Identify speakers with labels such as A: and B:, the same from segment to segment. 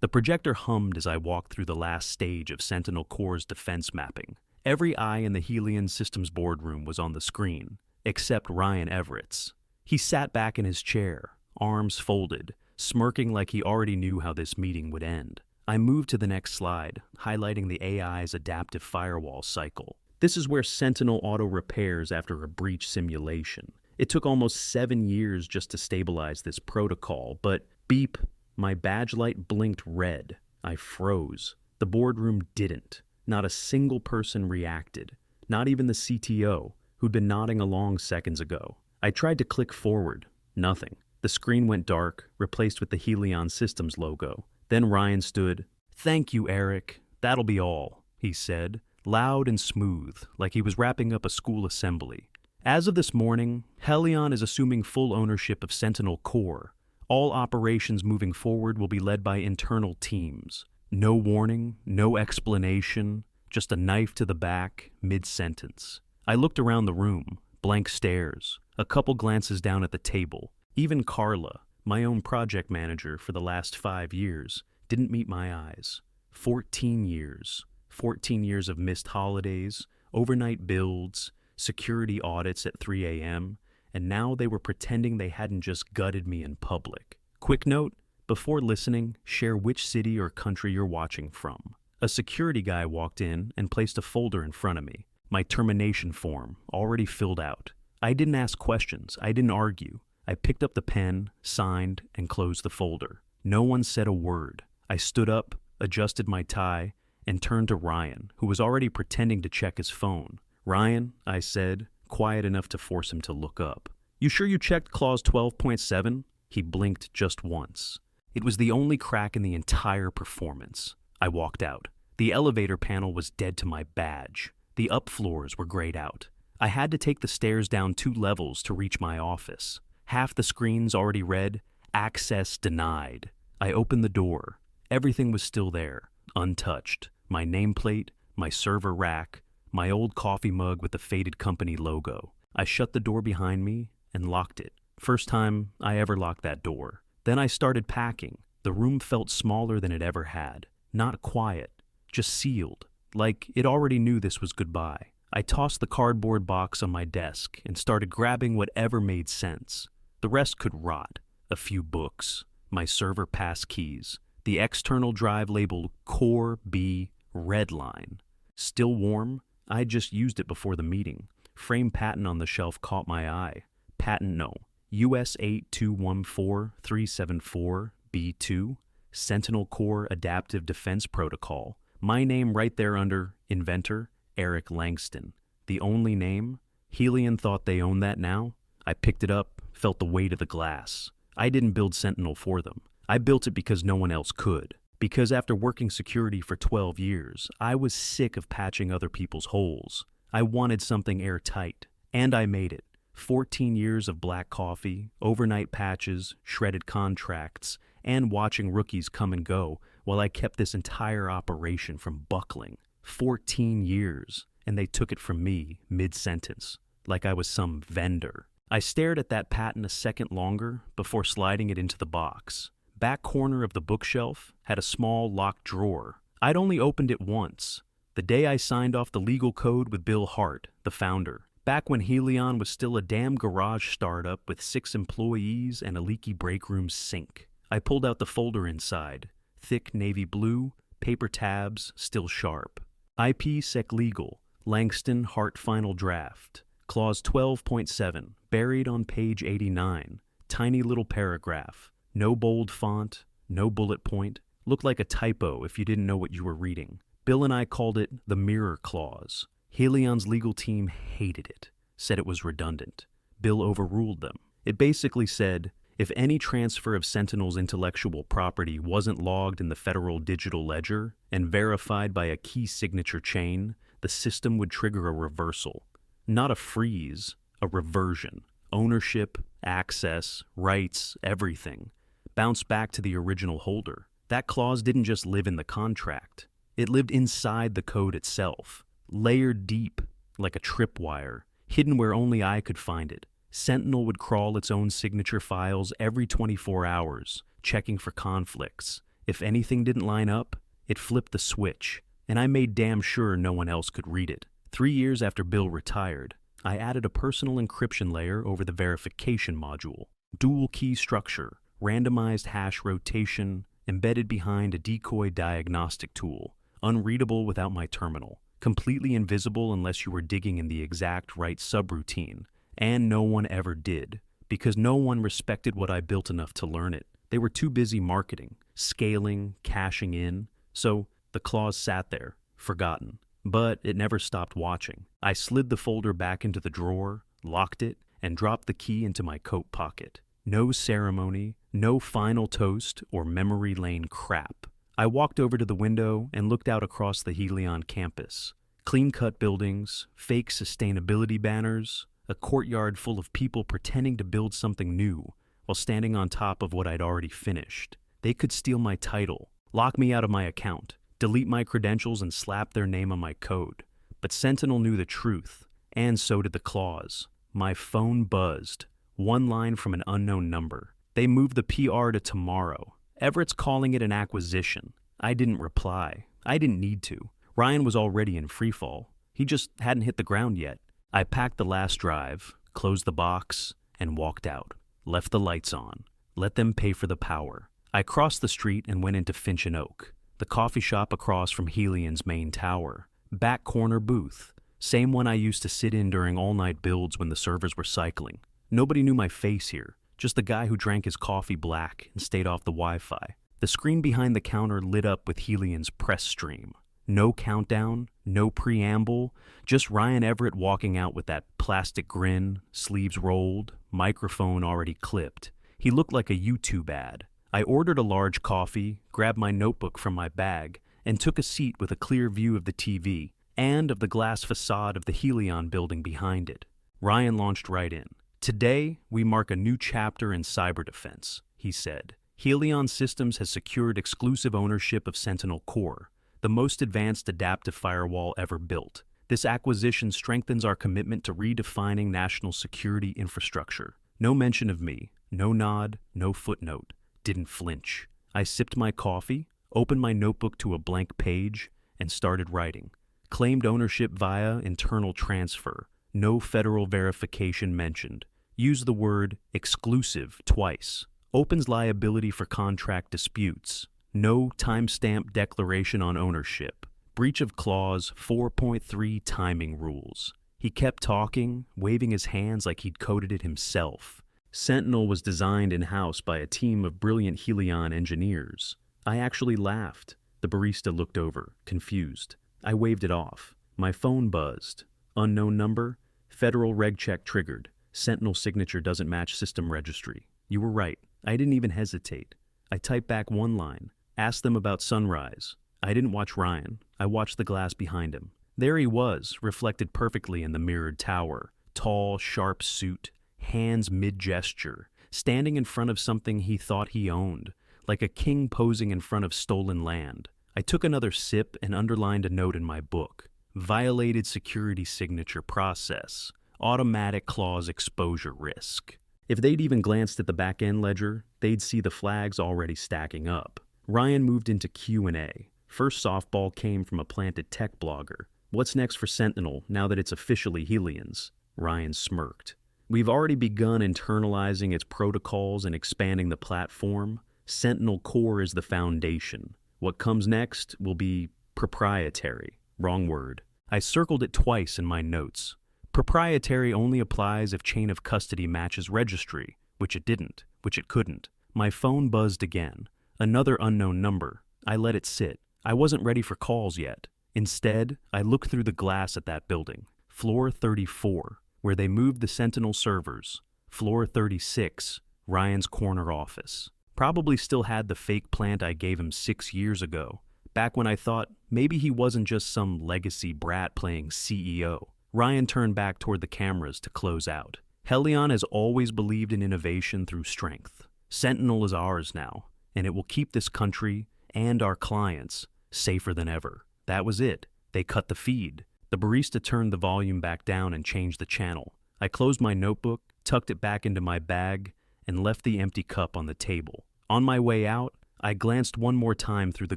A: The projector hummed as I walked through the last stage of Sentinel Corps' defense mapping. Every eye in the Helion Systems boardroom was on the screen, except Ryan Everett's. He sat back in his chair, arms folded, smirking like he already knew how this meeting would end. I moved to the next slide, highlighting the AI's adaptive firewall cycle. This is where Sentinel auto-repairs after a breach simulation. It took almost 7 years just to stabilize this protocol, but beep, my badge light blinked red. I froze. The boardroom didn't. Not a single person reacted. Not even the CTO, who'd been nodding along seconds ago. I tried to click forward. Nothing. The screen went dark, replaced with the Helion Systems logo. Then Ryan stood. "Thank you, Eric. That'll be all," he said, loud and smooth, like he was wrapping up a school assembly. As of this morning, Helion is assuming full ownership of Sentinel Corps. All operations moving forward will be led by internal teams. No warning, no explanation, just a knife to the back, mid-sentence. I looked around the room, blank stares, a couple glances down at the table. Even Carla, my own project manager for the last 5 years, didn't meet my eyes. 14 years. 14 years of missed holidays, overnight builds, security audits at 3 a.m., and now they were pretending they hadn't just gutted me in public. Quick note, before listening, share which city or country you're watching from. A security guy walked in and placed a folder in front of me, my termination form, already filled out. I didn't ask questions, I didn't argue. I picked up the pen, signed, and closed the folder. No one said a word. I stood up, adjusted my tie, and turned to Ryan, who was already pretending to check his phone. "Ryan," I said, quiet enough to force him to look up. "You sure you checked clause 12.7? He blinked just once. It was the only crack in the entire performance. I walked out. The elevator panel was dead to my badge. The up floors were grayed out. I had to take the stairs down 2 levels to reach my office. Half the screens already read, "Access denied." I opened the door. Everything was still there, untouched. My nameplate, my server rack, my old coffee mug with the faded company logo. I shut the door behind me and locked it. First time I ever locked that door. Then I started packing. The room felt smaller than it ever had. Not quiet, just sealed, like it already knew this was goodbye. I tossed the cardboard box on my desk and started grabbing whatever made sense. The rest could rot. A few books, my server pass keys, the external drive labeled Core B Redline. Still warm? I'd just used it before the meeting. Frame patent on the shelf caught my eye. Patent no. US 8214374B2, Sentinel Corps Adaptive Defense Protocol. My name right there under inventor, Eric Langston. The only name? Helion thought they owned that now? I picked it up, felt the weight of the glass. I didn't build Sentinel for them. I built it because no one else could. Because after working security for 12 years, I was sick of patching other people's holes. I wanted something airtight, and I made it. 14 years of black coffee, overnight patches, shredded contracts, and watching rookies come and go while I kept this entire operation from buckling. 14 years, and they took it from me mid-sentence, like I was some vendor. I stared at that patent a second longer before sliding it into the box. Back corner of the bookshelf had a small locked drawer. I'd only opened it once, the day I signed off the legal code with Bill Hart, the founder. Back when Helion was still a damn garage startup with 6 employees and a leaky break room sink. I pulled out the folder inside. Thick navy blue, paper tabs, still sharp. IP Sec Legal, Langston Hart Final Draft. Clause 12.7, buried on page 89. Tiny little paragraph. No bold font, no bullet point. Looked like a typo if you didn't know what you were reading. Bill and I called it the mirror clause. Helion's legal team hated it, said it was redundant. Bill overruled them. It basically said, if any transfer of Sentinel's intellectual property wasn't logged in the federal digital ledger and verified by a key signature chain, the system would trigger a reversal. Not a freeze, a reversion. Ownership, access, rights, everything. Bounce back to the original holder. That clause didn't just live in the contract. It lived inside the code itself, layered deep, like a tripwire, hidden where only I could find it. Sentinel would crawl its own signature files every 24 hours, checking for conflicts. If anything didn't line up, it flipped the switch, and I made damn sure no one else could read it. 3 years after Bill retired, I added a personal encryption layer over the verification module. Dual key structure, randomized hash rotation, embedded behind a decoy diagnostic tool, unreadable without my terminal, completely invisible unless you were digging in the exact right subroutine, and no one ever did, because no one respected what I built enough to learn it. They were too busy marketing, scaling, cashing in, so the clause sat there, forgotten. But it never stopped watching. I slid the folder back into the drawer, locked it, and dropped the key into my coat pocket. No ceremony, no final toast or memory lane crap. I walked over to the window and looked out across the Helion campus. Clean-cut buildings, fake sustainability banners, a courtyard full of people pretending to build something new while standing on top of what I'd already finished. They could steal my title, lock me out of my account, delete my credentials and slap their name on my code. But Sentinel knew the truth, and so did the clause. My phone buzzed. One line from an unknown number. They moved the PR to tomorrow. Everett's calling it an acquisition. I didn't reply. I didn't need to. Ryan was already in freefall. He just hadn't hit the ground yet. I packed the last drive, closed the box, and walked out. Left the lights on. Let them pay for the power. I crossed the street and went into Finch and Oak, the coffee shop across from Helion's main tower. Back corner booth. Same one I used to sit in during all-night builds when the servers were cycling. Nobody knew my face here, just the guy who drank his coffee black and stayed off the Wi-Fi. The screen behind the counter lit up with Helion's press stream. No countdown, no preamble, just Ryan Everett walking out with that plastic grin, sleeves rolled, microphone already clipped. He looked like a YouTube ad. I ordered a large coffee, grabbed my notebook from my bag, and took a seat with a clear view of the TV and of the glass facade of the Helion building behind it. Ryan launched right in. Today, we mark a new chapter in cyber defense, he said. Helion Systems has secured exclusive ownership of Sentinel Core, the most advanced adaptive firewall ever built. This acquisition strengthens our commitment to redefining national security infrastructure. No mention of me, no nod, no footnote. Didn't flinch. I sipped my coffee, opened my notebook to a blank page, and started writing. Claimed ownership via internal transfer. No federal verification mentioned. Use the word exclusive twice. Opens liability for contract disputes. No timestamp declaration on ownership. Breach of clause 4.3 timing rules. He kept talking, waving his hands like he'd coded it himself. Sentinel was designed in-house by a team of brilliant Helion engineers. I actually laughed. The barista looked over, confused. I waved it off. My phone buzzed. Unknown number. Federal reg check triggered. Sentinel signature doesn't match system registry. You were right. I didn't even hesitate. I typed back one line. Asked them about sunrise. I didn't watch Ryan. I watched the glass behind him. There he was, reflected perfectly in the mirrored tower. Tall, sharp suit, hands mid-gesture, standing in front of something he thought he owned, like a king posing in front of stolen land. I took another sip and underlined a note in my book. Violated security signature process. Automatic clause exposure risk. If they'd even glanced at the back-end ledger, they'd see the flags already stacking up. Ryan moved into Q&A. First softball came from a planted tech blogger. What's next for Sentinel now that it's officially Helion's? Ryan smirked. We've already begun internalizing its protocols and expanding the platform. Sentinel Core is the foundation. What comes next will be proprietary. Wrong word. I circled it twice in my notes. Proprietary only applies if chain of custody matches registry, which it didn't, which it couldn't. My phone buzzed again. Another unknown number. I let it sit. I wasn't ready for calls yet. Instead, I looked through the glass at that building. Floor 34, where they moved the Sentinel servers. Floor 36, Ryan's corner office. Probably still had the fake plant I gave him 6 years ago, back when I thought maybe he wasn't just some legacy brat playing CEO. Ryan turned back toward the cameras to close out. Helion has always believed in innovation through strength. Sentinel is ours now, and it will keep this country and our clients safer than ever. That was it. They cut the feed. The barista turned the volume back down and changed the channel. I closed my notebook, tucked it back into my bag, and left the empty cup on the table. On my way out, I glanced one more time through the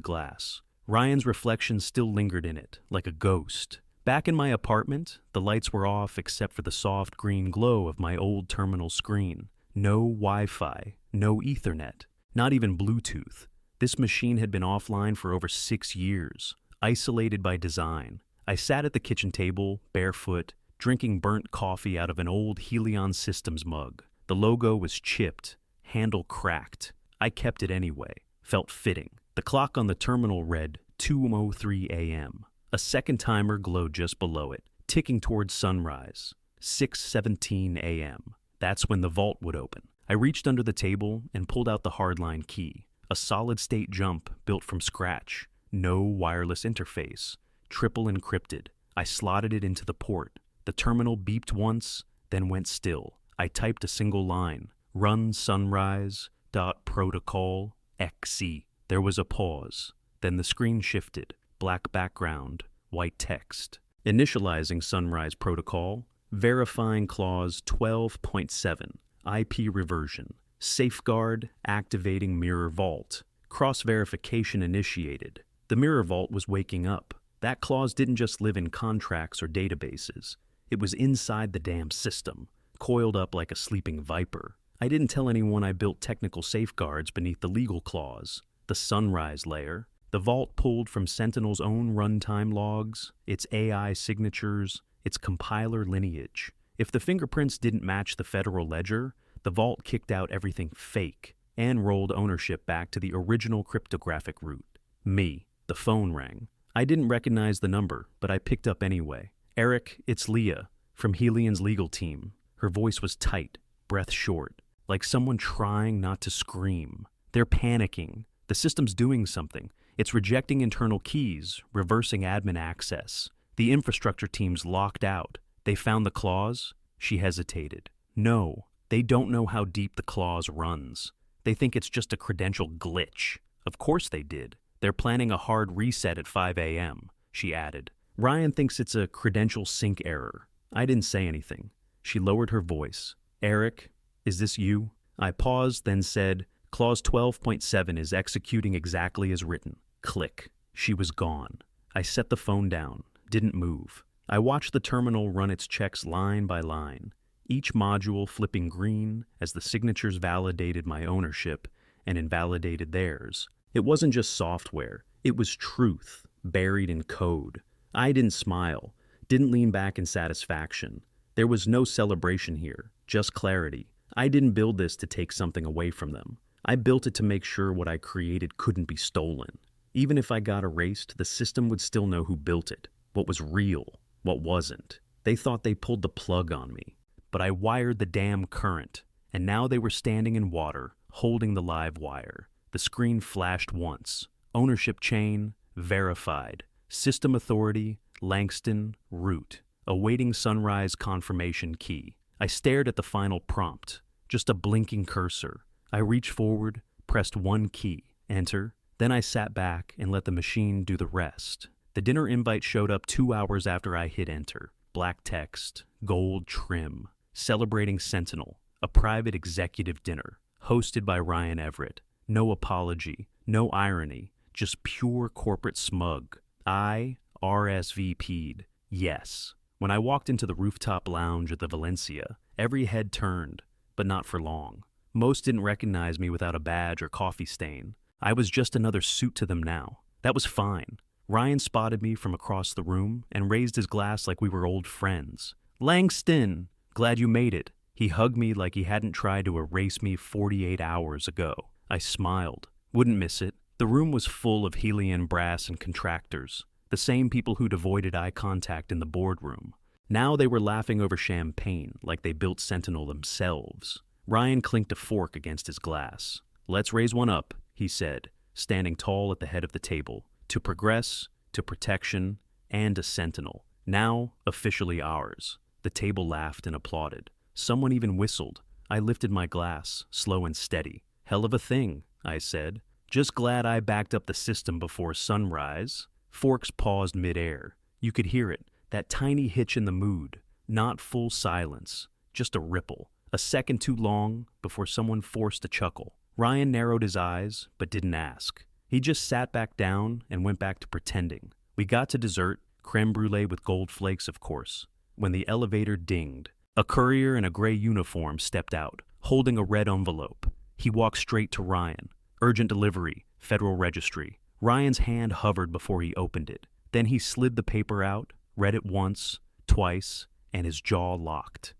A: glass. Ryan's reflection still lingered in it, like a ghost. Back in my apartment, the lights were off except for the soft green glow of my old terminal screen. No Wi-Fi, no Ethernet, not even Bluetooth. This machine had been offline for over 6 years, isolated by design. I sat at the kitchen table, barefoot, drinking burnt coffee out of an old Helion Systems mug. The logo was chipped, handle cracked. I kept it anyway. Felt fitting. The clock on the terminal read 2:03 a.m. A second timer glowed just below it, ticking towards sunrise. 6:17 a.m. That's when the vault would open. I reached under the table and pulled out the hardline key. A solid-state jump built from scratch. No wireless interface. Triple encrypted. I slotted it into the port. The terminal beeped once, then went still. I typed a single line. Run sunrise.protocol XC. There was a pause. Then the screen shifted. Black background, white text. Initializing Sunrise Protocol. Verifying clause 12.7. IP reversion. Safeguard activating mirror vault. Cross-verification initiated. The mirror vault was waking up. That clause didn't just live in contracts or databases. It was inside the damn system, coiled up like a sleeping viper. I didn't tell anyone I built technical safeguards beneath the legal clause. The Sunrise layer. The vault pulled from Sentinel's own runtime logs, its AI signatures, its compiler lineage. If the fingerprints didn't match the federal ledger, the vault kicked out everything fake and rolled ownership back to the original cryptographic root. Me. The phone rang. I didn't recognize the number, but I picked up anyway. Eric, it's Leah, from Helion's legal team. Her voice was tight, breath short, like someone trying not to scream. They're panicking. The system's doing something. It's rejecting internal keys, reversing admin access. The infrastructure team's locked out. They found the clause? She hesitated. No, they don't know how deep the clause runs. They think it's just a credential glitch. Of course they did. They're planning a hard reset at 5 a.m., she added. Ryan thinks it's a credential sync error. I didn't say anything. She lowered her voice. Eric, is this you? I paused, then said, Clause 12.7 is executing exactly as written. Click. She was gone. I set the phone down, didn't move. I watched the terminal run its checks line by line, each module flipping green as the signatures validated my ownership and invalidated theirs. It wasn't just software. It was truth, buried in code. I didn't smile, didn't lean back in satisfaction. There was no celebration here, just clarity. I didn't build this to take something away from them. I built it to make sure what I created couldn't be stolen. Even if I got erased, the system would still know who built it, what was real, what wasn't. They thought they pulled the plug on me. But I wired the damn current, and now they were standing in water, holding the live wire. The screen flashed once. Ownership chain, verified. System authority, Langston, root. Awaiting sunrise confirmation key. I stared at the final prompt. Just a blinking cursor. I reached forward, pressed one key, enter. Then I sat back and let the machine do the rest. The dinner invite showed up 2 hours after I hit enter. Black text, gold trim. Celebrating Sentinel. A private executive dinner. Hosted by Ryan Everett. No apology, no irony, just pure corporate smug. I RSVP'd. Yes. When I walked into the rooftop lounge at the Valencia, every head turned, but not for long. Most didn't recognize me without a badge or coffee stain. I was just another suit to them now. That was fine. Ryan spotted me from across the room and raised his glass like we were old friends. Langston! Glad you made it. He hugged me like he hadn't tried to erase me 48 hours ago. I smiled. Wouldn't miss it. The room was full of Helion brass and contractors, the same people who'd avoided eye contact in the boardroom. Now they were laughing over champagne like they built Sentinel themselves. Ryan clinked a fork against his glass. Let's raise one up, he said, standing tall at the head of the table. To progress, to protection, and to Sentinel. Now officially ours. The table laughed and applauded. Someone even whistled. I lifted my glass, slow and steady. Hell of a thing, I said. Just glad I backed up the system before sunrise. Forks paused midair. You could hear it, that tiny hitch in the mood. Not full silence, just a ripple. A second too long before someone forced a chuckle. Ryan narrowed his eyes, but didn't ask. He just sat back down and went back to pretending. We got to dessert, creme brulee with gold flakes, of course, when the elevator dinged. A courier in a gray uniform stepped out, holding a red envelope. He walked straight to Ryan. Urgent delivery, Federal Registry. Ryan's hand hovered before he opened it. Then he slid the paper out, read it once, twice, and his jaw locked.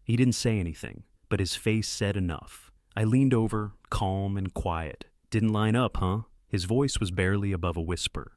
A: He didn't say anything, but his face said enough. I leaned over, calm and quiet. Didn't line up, huh? His voice was barely above a whisper.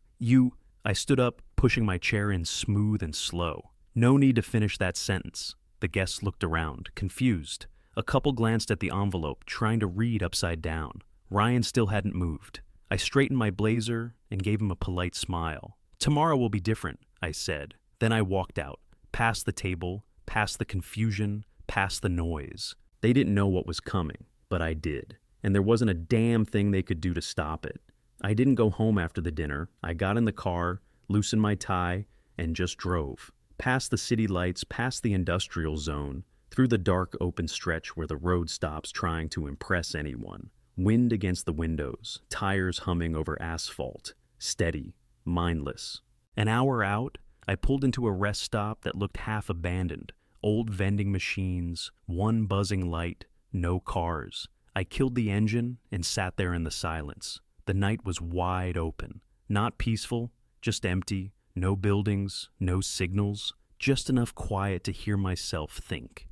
A: I stood up, pushing my chair in smooth and slow. No need to finish that sentence. The guests looked around, confused. A couple glanced at the envelope, trying to read upside down. Ryan still hadn't moved. I straightened my blazer and gave him a polite smile. Tomorrow will be different, I said. Then I walked out, past the table, past the confusion, past the noise. They didn't know what was coming, but I did. And there wasn't a damn thing they could do to stop it. I didn't go home after the dinner. I got in the car, loosened my tie, and just drove. Past the city lights, past the industrial zone, through the dark open stretch where the road stops trying to impress anyone. Wind against the windows, tires humming over asphalt, steady, mindless. An hour out, I pulled into a rest stop that looked half abandoned. Old vending machines, one buzzing light, no cars. I killed the engine and sat there in the silence. The night was wide open. Not peaceful, just empty. No buildings, no signals. Just enough quiet to hear myself think.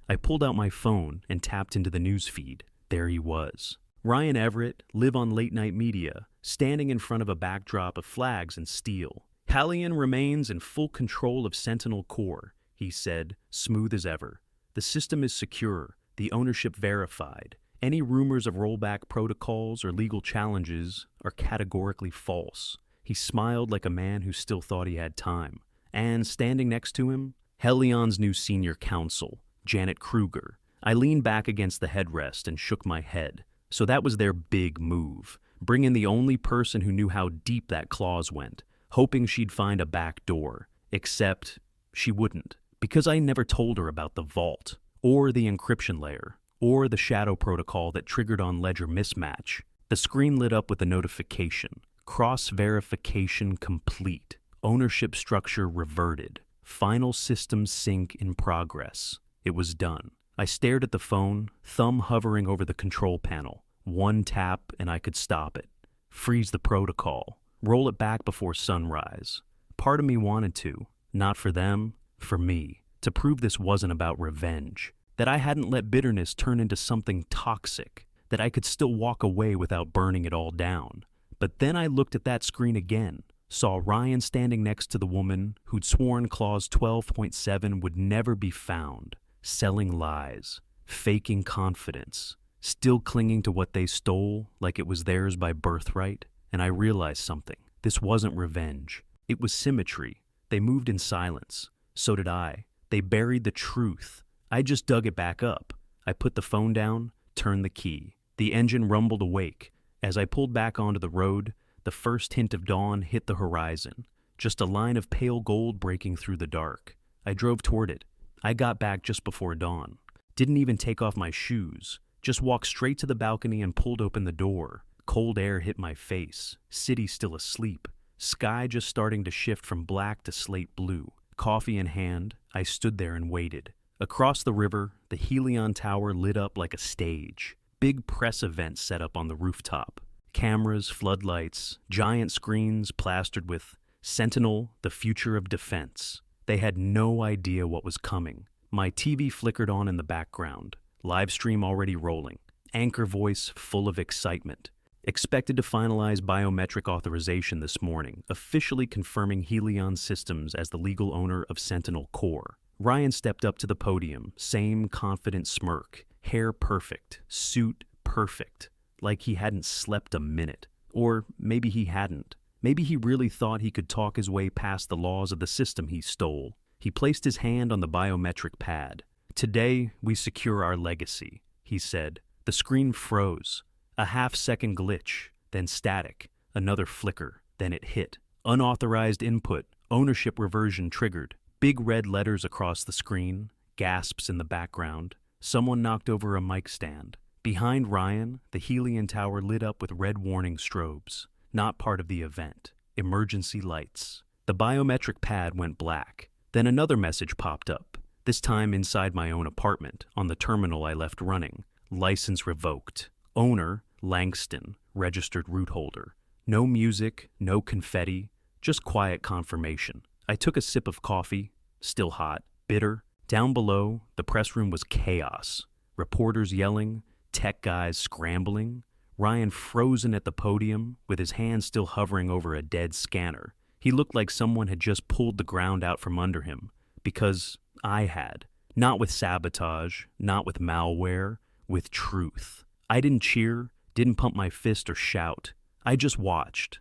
A: I pulled out my phone and tapped into the news feed. There he was. Ryan Everett, live on late night media, standing in front of a backdrop of flags and steel. Hallion remains in full control of Sentinel Core, he said, smooth as ever. The system is secure, the ownership verified. Any rumors of rollback protocols or legal challenges are categorically false. He smiled like a man who still thought he had time. And standing next to him, Hellion's new senior counsel, Janet Kruger. I leaned back against the headrest and shook my head. So that was their big move. Bring in the only person who knew how deep that clause went, hoping she'd find a back door. Except she wouldn't, because I never told her about the vault, or the encryption layer, or the shadow protocol that triggered on ledger mismatch. The screen lit up with a notification. Cross-verification complete. Ownership structure reverted. Final system sync in progress. It was done. I stared at the phone, thumb hovering over the control panel. One tap and I could stop it. Freeze the protocol. Roll it back before sunrise. Part of me wanted to. Not for them, for me. To prove this wasn't about revenge. That I hadn't let bitterness turn into something toxic. That I could still walk away without burning it all down. But then I looked at that screen again. Saw Ryan standing next to the woman who'd sworn Clause 12.7 would never be found. Selling lies. Faking confidence. Still clinging to what they stole like it was theirs by birthright. And I realized something. This wasn't revenge. It was symmetry. They moved in silence. So did I. They buried the truth. I just dug it back up. I put the phone down, turned the key. The engine rumbled awake. As I pulled back onto the road, the first hint of dawn hit the horizon. Just a line of pale gold breaking through the dark. I drove toward it. I got back just before dawn. Didn't even take off my shoes. Just walked straight to the balcony and pulled open the door. Cold air hit my face. City still asleep. Sky just starting to shift from black to slate blue. Coffee in hand, I stood there and waited. Across the river, the Helion Tower lit up like a stage. Big press event set up on the rooftop. Cameras, floodlights, giant screens plastered with Sentinel, the future of defense. They had no idea what was coming. My TV flickered on in the background. Live stream already rolling. Anchor voice full of excitement. Expected to finalize biometric authorization this morning, officially confirming Helion Systems as the legal owner of Sentinel Core. Ryan stepped up to the podium, same confident smirk, hair perfect, suit perfect, like he hadn't slept a minute. Or maybe he hadn't. Maybe he really thought he could talk his way past the laws of the system he stole. He placed his hand on the biometric pad. Today, we secure our legacy, he said. The screen froze. A half-second glitch, then static, another flicker, then it hit. Unauthorized input, ownership reversion triggered. Big red letters across the screen, gasps in the background. Someone knocked over a mic stand. Behind Ryan, the Helion Tower lit up with red warning strobes. Not part of the event. Emergency lights. The biometric pad went black. Then another message popped up, this time inside my own apartment, on the terminal I left running. License revoked. Owner, Langston, registered root holder. No music, no confetti, just quiet confirmation. I took a sip of coffee, still hot, bitter. Down below, the press room was chaos. Reporters yelling, tech guys scrambling, Ryan frozen at the podium with his hand still hovering over a dead scanner. He looked like someone had just pulled the ground out from under him, because I had. Not with sabotage, not with malware, with truth. I didn't cheer, didn't pump my fist or shout. I just watched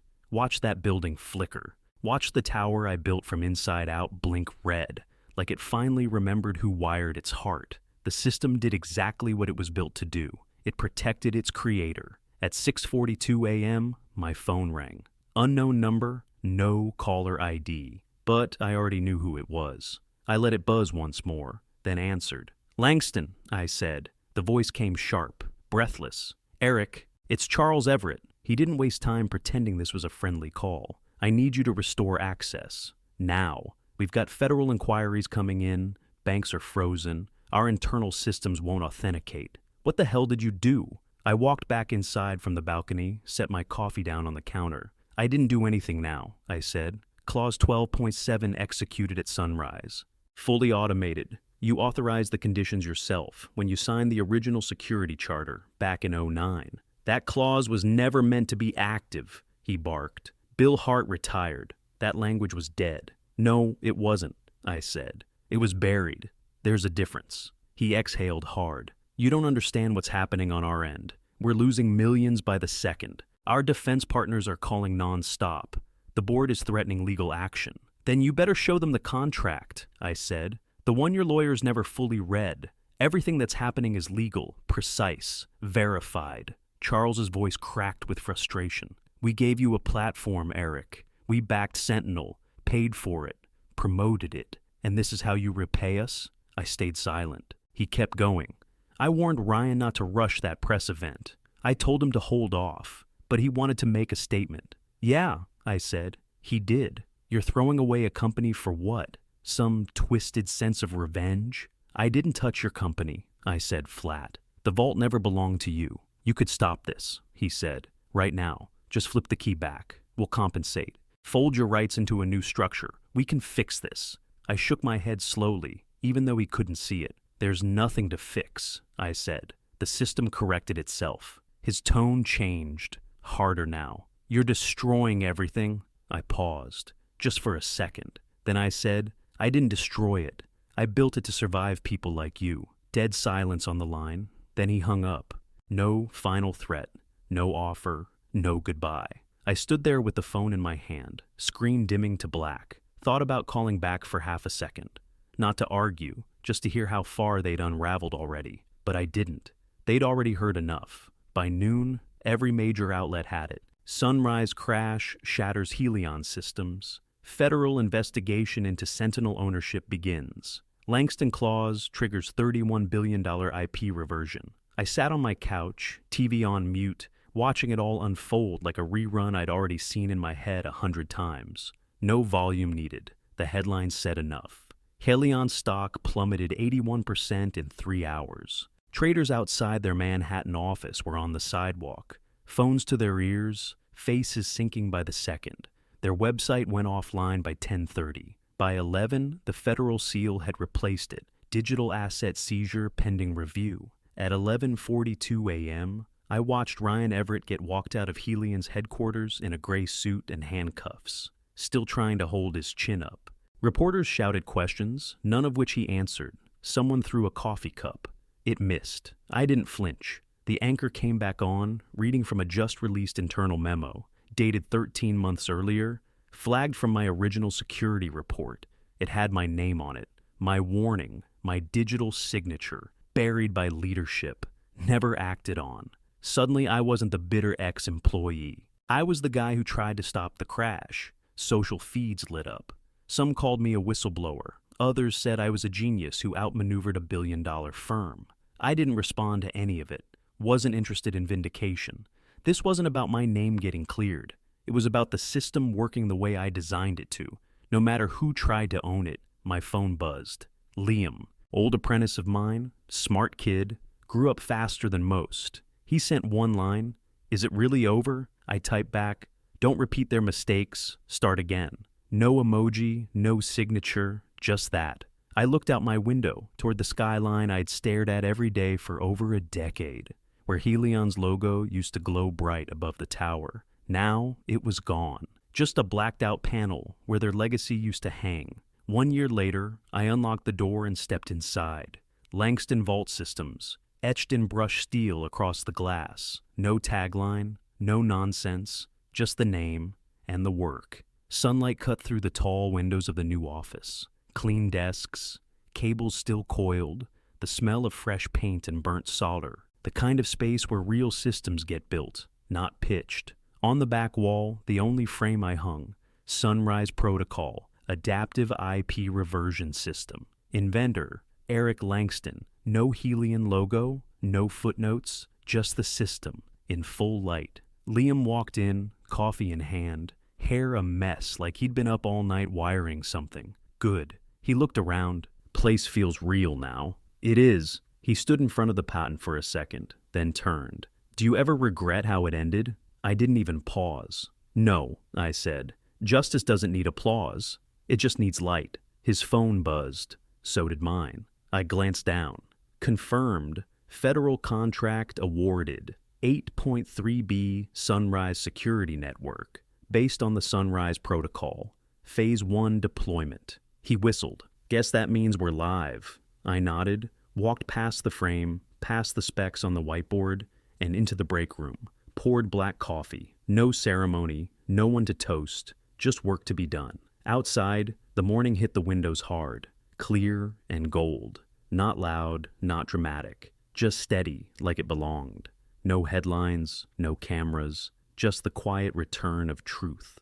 A: that building flicker, watched the tower I built from inside out blink red, like it finally remembered who wired its heart. The system did exactly what it was built to do. It protected its creator. At 6:42 a.m., my phone rang. Unknown number, no caller ID. But I already knew who it was. I let it buzz once more, then answered. "Langston," I said. The voice came sharp, breathless. "Eric, it's Charles Everett." He didn't waste time pretending this was a friendly call. "I need you to restore access. Now. We've got federal inquiries coming in. Banks are frozen. Our internal systems won't authenticate. What the hell did you do?" I walked back inside from the balcony, set my coffee down on the counter. "I didn't do anything now," I said. "Clause 12.7 executed at sunrise. Fully automated. You authorized the conditions yourself when you signed the original security charter back in '09. That clause was never meant to be active," he barked. "Bill Hart retired. That language was dead." "No, it wasn't," I said. "It was buried. There's a difference." He exhaled hard. "You don't understand what's happening on our end. We're losing millions by the second. Our defense partners are calling non-stop. The board is threatening legal action." "Then you better show them the contract," I said. "The one your lawyers never fully read. Everything that's happening is legal, precise, verified." Charles's voice cracked with frustration. "We gave you a platform, Eric. We backed Sentinel, paid for it, promoted it. And this is how you repay us?" I stayed silent. He kept going. "I warned Ryan not to rush that press event. I told him to hold off, but he wanted to make a statement." "Yeah," I said. "He did. You're throwing away a company for what? Some twisted sense of revenge?" "I didn't touch your company," I said flat. "The vault never belonged to you. You could stop this," he said. "Right now. Just flip the key back. We'll compensate. Fold your rights into a new structure. We can fix this." I shook my head slowly, even though he couldn't see it. "There's nothing to fix," I said. "The system corrected itself." His tone changed, harder now. "You're destroying everything." I paused, just for a second. Then I said, "I didn't destroy it. I built it to survive people like you." Dead silence on the line. Then he hung up. No final threat, no offer, no goodbye. I stood there with the phone in my hand, screen dimming to black. Thought about calling back for half a second. Not to argue, just to hear how far they'd unraveled already. But I didn't. They'd already heard enough. By noon, every major outlet had it. Sunrise crash shatters Helion systems. Federal investigation into Sentinel ownership begins. Langston clause triggers $31 billion IP reversion. I sat on my couch, TV on mute, watching it all unfold like a rerun I'd already seen in my head 100 times. No volume needed. The headline said enough. Helion stock plummeted 81% in 3 hours. Traders outside their Manhattan office were on the sidewalk, phones to their ears, faces sinking by the second. Their website went offline by 10:30. By 11, the federal seal had replaced it. Digital asset seizure pending review. At 11:42 a.m., I watched Ryan Everett get walked out of Helion's headquarters in a gray suit and handcuffs, still trying to hold his chin up. Reporters shouted questions, none of which he answered. Someone threw a coffee cup. It missed. I didn't flinch. The anchor came back on, reading from a just-released internal memo, dated 13 months earlier, flagged from my original security report. It had my name on it, my warning, my digital signature, buried by leadership, never acted on. Suddenly, I wasn't the bitter ex-employee. I was the guy who tried to stop the crash. Social feeds lit up. Some called me a whistleblower. Others said I was a genius who outmaneuvered a billion-dollar firm. I didn't respond to any of it. wasn't interested in vindication. This wasn't about my name getting cleared. It was about the system working the way I designed it to. No matter who tried to own it, my phone buzzed. Liam, old apprentice of mine, smart kid, grew up faster than most. He sent one line, "Is it really over?" I typed back, "Don't repeat their mistakes, start again." No emoji, no signature, just that. I looked out my window toward the skyline I'd stared at every day for over a decade, where Helion's logo used to glow bright above the tower. Now it was gone. Just a blacked-out panel where their legacy used to hang. 1 year later, I unlocked the door and stepped inside. Langston Vault Systems, etched in brushed steel across the glass. No tagline, no nonsense, just the name and the work. Sunlight cut through the tall windows of the new office. Clean desks, cables still coiled, the smell of fresh paint and burnt solder. The kind of space where real systems get built, not pitched. On the back wall, the only frame I hung, Sunrise Protocol, Adaptive IP Reversion System. Inventor, Eric Langston. No Helion logo, no footnotes, just the system, in full light. Liam walked in, coffee in hand, hair a mess like he'd been up all night wiring something. Good. He looked around. Place feels real now. It is. He stood in front of the patent for a second, then turned. Do you ever regret how it ended? I didn't even pause. No, I said. Justice doesn't need applause. It just needs light. His phone buzzed. So did mine. I glanced down. Confirmed. Federal contract awarded. 8.3B Sunrise Security Network. Based on the Sunrise Protocol. Phase 1 deployment. He whistled. Guess that means we're live. I nodded, walked past the frame, past the specs on the whiteboard, and into the break room. Poured black coffee. No ceremony, no one to toast, just work to be done. Outside, the morning hit the windows hard, clear and gold. Not loud, not dramatic, just steady like it belonged. No headlines, no cameras, just the quiet return of truth.